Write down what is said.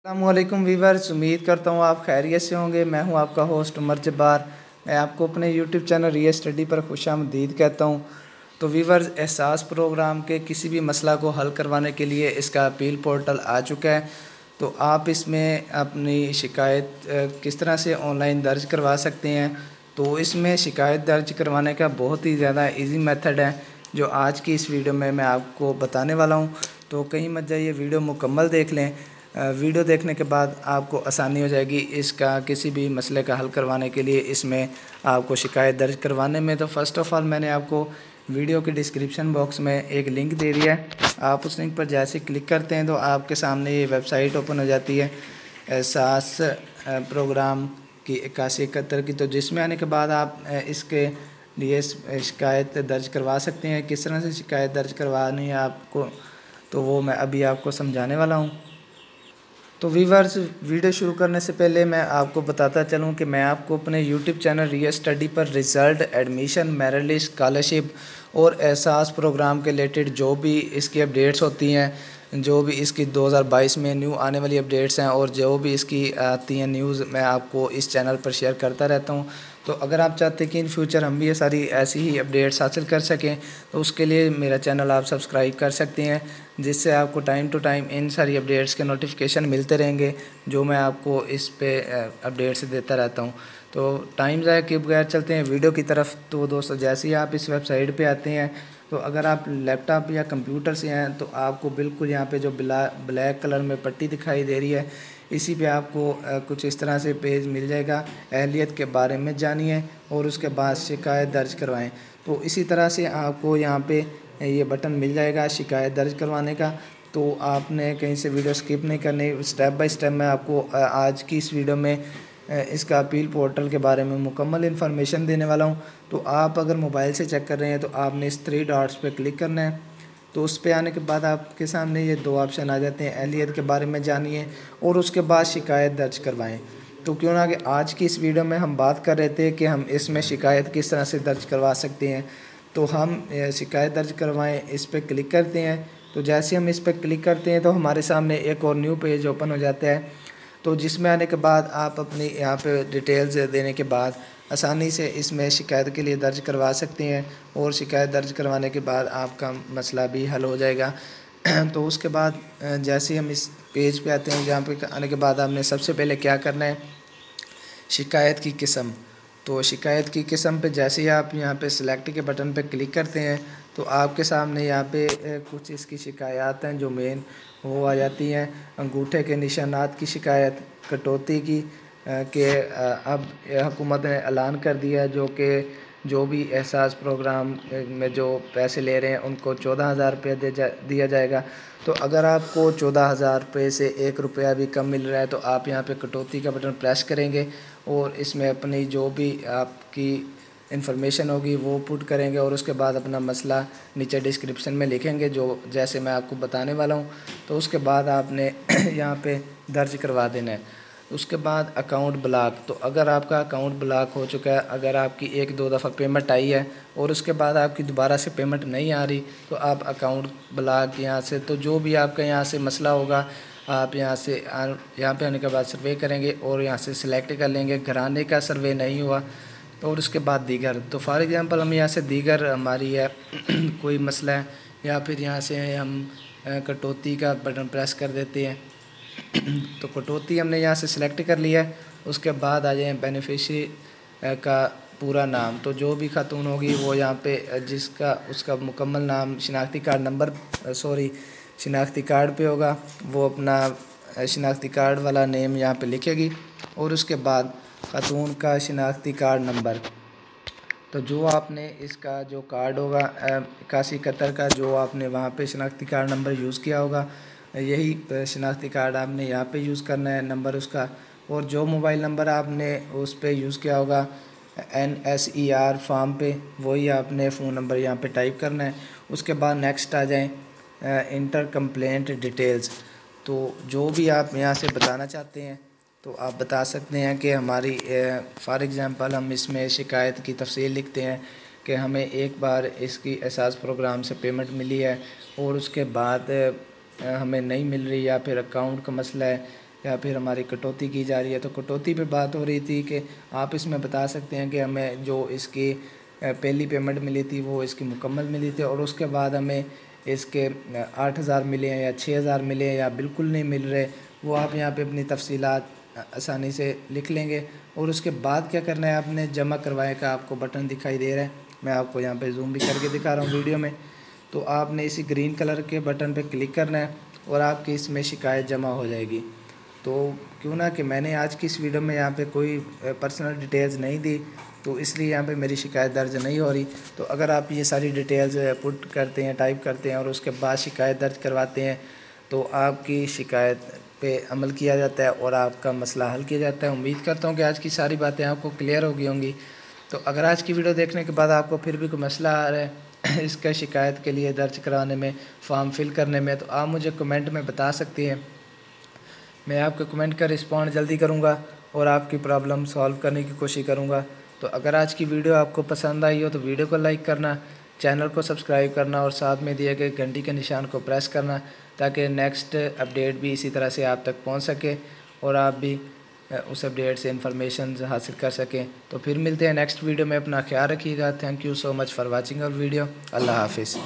अस्सलामुअलैकुम वीवर्स, उम्मीद करता हूँ आप खैरियत से होंगे। मैं हूँ आपका होस्ट उमर जब्बार। मैं आपको अपने यूट्यूब चैनल रियल स्टडी पर खुशामदीद कहता हूँ। तो वीवर्स, एहसास प्रोग्राम के किसी भी मसला को हल करवाने के लिए इसका अपील पोर्टल आ चुका है। तो आप इसमें अपनी शिकायत किस तरह से ऑनलाइन दर्ज करवा सकते हैं। तो इसमें शिकायत दर्ज करवाने का बहुत ही ज़्यादा इजी मेथड है, जो आज की इस वीडियो में मैं आपको बताने वाला हूँ। तो कहीं मत जाइए, वीडियो मुकम्मल देख लें। वीडियो देखने के बाद आपको आसानी हो जाएगी इसका किसी भी मसले का हल करवाने के लिए, इसमें आपको शिकायत दर्ज करवाने में। तो फ़र्स्ट ऑफ़ ऑल मैंने आपको वीडियो के डिस्क्रिप्शन बॉक्स में एक लिंक दे दिया है। आप उस लिंक पर जैसे क्लिक करते हैं तो आपके सामने ये वेबसाइट ओपन हो जाती है, एहसास प्रोग्राम की 8171 की। तो जिसमें आने के बाद आप इसके लिए शिकायत दर्ज करवा सकते हैं। किस तरह से शिकायत दर्ज करवानी है आपको, तो वो मैं अभी आपको समझाने वाला हूँ। तो वीवर्स, वीडियो शुरू करने से पहले मैं आपको बताता चलूं कि मैं आपको अपने यूट्यूब चैनल रियल स्टडी पर result, admission, merit list, scholarship और एहसास प्रोग्राम के रिलेटेड जो भी इसकी अपडेट्स होती हैं, जो भी इसकी 2022 में न्यू आने वाली अपडेट्स हैं और जो भी इसकी आती हैं न्यूज़, मैं आपको इस चैनल पर शेयर करता रहता हूं। तो अगर आप चाहते हैं कि इन फ्यूचर हम भी ये सारी ऐसी ही अपडेट्स हासिल कर सकें, तो उसके लिए मेरा चैनल आप सब्सक्राइब कर सकते हैं, जिससे आपको टाइम टू टाइम इन सारी अपडेट्स के नोटिफिकेशन मिलते रहेंगे, जो मैं आपको इस पे अपडेट्स देता रहता हूँ। तो टाइम ज़ाया किए बगैर चलते हैं वीडियो की तरफ। तो दोस्तों, जैसे ही आप इस वेबसाइट पे आते हैं, तो अगर आप लैपटॉप या कंप्यूटर से हैं तो आपको बिल्कुल यहाँ पे जो ब्लैक कलर में पट्टी दिखाई दे रही है, इसी पे आपको कुछ इस तरह से पेज मिल जाएगा। अहलियत के बारे में जानिए और उसके बाद शिकायत दर्ज करवाएं। तो इसी तरह से आपको यहाँ पे ये बटन मिल जाएगा शिकायत दर्ज करवाने का। तो आपने कहीं से वीडियो स्किप नहीं करनी, स्टेप बाय स्टेप मैं आपको आज की इस वीडियो में इसका अपील पोर्टल के बारे में मुकम्मल इन्फॉर्मेशन देने वाला हूँ। तो आप अगर मोबाइल से चेक कर रहे हैं तो आपने इस 3 डॉट्स पे क्लिक करना है। तो उस पे आने के बाद आपके सामने ये 2 ऑप्शन आ जाते हैं, अहलियत के बारे में जानिए और उसके बाद शिकायत दर्ज करवाएं। तो क्यों ना कि आज की इस वीडियो में हम बात कर रहे थे कि हम इसमें शिकायत किस तरह से दर्ज करवा सकते हैं। तो हम शिकायत दर्ज करवाएं, इस पर क्लिक करते हैं। तो जैसे हम इस पर क्लिक करते हैं तो हमारे सामने एक और न्यू पेज ओपन हो जाता है। तो जिसमें आने के बाद आप अपनी यहाँ पे डिटेल्स देने के बाद आसानी से इसमें शिकायत के लिए दर्ज करवा सकते हैं और शिकायत दर्ज करवाने के बाद आपका मसला भी हल हो जाएगा। तो उसके बाद जैसे ही हम इस पेज पे आते हैं, जहाँ पे आने के बाद आपने सबसे पहले क्या करना है, शिकायत की किस्म। तो शिकायत की किस्म पे जैसे ही आप यहाँ पे सिलेक्ट के बटन पे क्लिक करते हैं तो आपके सामने यहाँ पे कुछ इसकी शिकायत हैं जो मेन वो आ जाती हैं। अंगूठे के निशानात की शिकायत, कटौती की कि अब हुकूमत ने ऐलान कर दिया है जो भी एहसास प्रोग्राम में जो पैसे ले रहे हैं उनको 14,000 रुपये दिया जाएगा। तो अगर आपको 14,000 रुपये से 1 रुपया भी कम मिल रहा है तो आप यहाँ पे कटौती का बटन प्रेस करेंगे और इसमें अपनी जो भी आपकी इन्फॉर्मेशन होगी वो पुट करेंगे और उसके बाद अपना मसला नीचे डिस्क्रिप्शन में लिखेंगे, जो जैसे मैं आपको बताने वाला हूँ। तो उसके बाद आपने यहाँ पे दर्ज करवा देना है। उसके बाद अकाउंट ब्लॉक। तो अगर आपका अकाउंट ब्लॉक हो चुका है, अगर आपकी 1-2 दफ़ा पेमेंट आई है और उसके बाद आपकी दोबारा से पेमेंट नहीं आ रही, तो आप अकाउंट ब्लॉक यहाँ से, तो जो भी आपका यहाँ से मसला होगा आप यहाँ पे आने के बाद सर्वे करेंगे और यहाँ से सिलेक्ट कर लेंगे। घराने का सर्वे नहीं हुआ और उसके बाद दीगर। तो फॉर एग्ज़ाम्पल हम यहाँ से दीगर हमारी है कोई मसला है, या फिर यहाँ से हम कटौती का बटन प्रेस कर देते हैं। तो कटौती हमने यहाँ से सिलेक्ट कर लिया है। उसके बाद आ जाए बेनिफिशरी का पूरा नाम। तो जो भी खातून होगी वो यहाँ पे जिसका उसका मुकम्मल नाम शिनाख्ती कार्ड नंबर शिनाख्ती कार्ड पे होगा, वो अपना शिनाख्ती कार्ड वाला नेम यहाँ पे लिखेगी और उसके बाद खातून का शिनाख्ती कार्ड नंबर। तो जो आपने इसका जो कार्ड होगा 8171 का, जो आपने वहाँ पे शिनाख्ती कार्ड नंबर यूज़ किया होगा, यही शिनाख्ती कार्ड आपने यहाँ पे यूज़ करना है नंबर उसका। और जो मोबाइल नंबर आपने उस पे यूज़ किया होगा NSER फॉर्म पे, वही आपने फ़ोन नंबर यहाँ पे टाइप करना है। उसके बाद नेक्स्ट आ जाएँ इंटर कंप्लेंट डिटेल्स। तो जो भी आप यहाँ से बताना चाहते हैं तो आप बता सकते हैं कि हमारी फॉर एग्ज़ाम्पल हम इसमें शिकायत की तफसील लिखते हैं कि हमें एक बार इसकी एहसास प्रोग्राम से पेमेंट मिली है और उसके बाद हमें नहीं मिल रही, या फिर अकाउंट का मसला है, या फिर हमारी कटौती की जा रही है। तो कटौती पे बात हो रही थी कि आप इसमें बता सकते हैं कि हमें जो इसकी पहली पेमेंट मिली थी वो इसकी मुकम्मल मिली थी, और उसके बाद हमें इसके 8,000 मिले हैं या 6,000 मिले हैं या बिल्कुल नहीं मिल रहे, वो आप यहाँ पे अपनी तफसीलात आसानी से लिख लेंगे। और उसके बाद क्या करना है, आपने जमा करवाए का आपको बटन दिखाई दे रहा है, मैं आपको यहाँ पे जूम भी करके दिखा रहा हूँ वीडियो में। तो आपने इसी ग्रीन कलर के बटन पे क्लिक करना है और आपकी इसमें शिकायत जमा हो जाएगी। तो क्यों ना कि मैंने आज की इस वीडियो में यहाँ पे कोई पर्सनल डिटेल्स नहीं दी, तो इसलिए यहाँ पे मेरी शिकायत दर्ज नहीं हो रही। तो अगर आप ये सारी डिटेल्स पुट करते हैं, टाइप करते हैं और उसके बाद शिकायत दर्ज करवाते हैं, तो आपकी शिकायत पे अमल किया जाता है और आपका मसला हल किया जाता है। उम्मीद करता हूँ कि आज की सारी बातें आपको क्लियर हो गई होंगी। तो अगर आज की वीडियो देखने के बाद आपको फिर भी कोई मसला आ रहा है इसका शिकायत के लिए दर्ज कराने में, फॉर्म फिल करने में, तो आप मुझे कमेंट में बता सकते हैं। मैं आपके कमेंट का रिस्पॉन्ड जल्दी करूँगा और आपकी प्रॉब्लम सॉल्व करने की कोशिश करूँगा। तो अगर आज की वीडियो आपको पसंद आई हो तो वीडियो को लाइक करना, चैनल को सब्सक्राइब करना और साथ में दिए गए घंटी के निशान को प्रेस करना, ताकि नेक्स्ट अपडेट भी इसी तरह से आप तक पहुंच सके और आप भी उस अपडेट से इंफॉर्मेशन हासिल कर सकें। तो फिर मिलते हैं नेक्स्ट वीडियो में। अपना ख्याल रखिएगा। Thank you so much for watching our video. अल्लाह हाफिज़।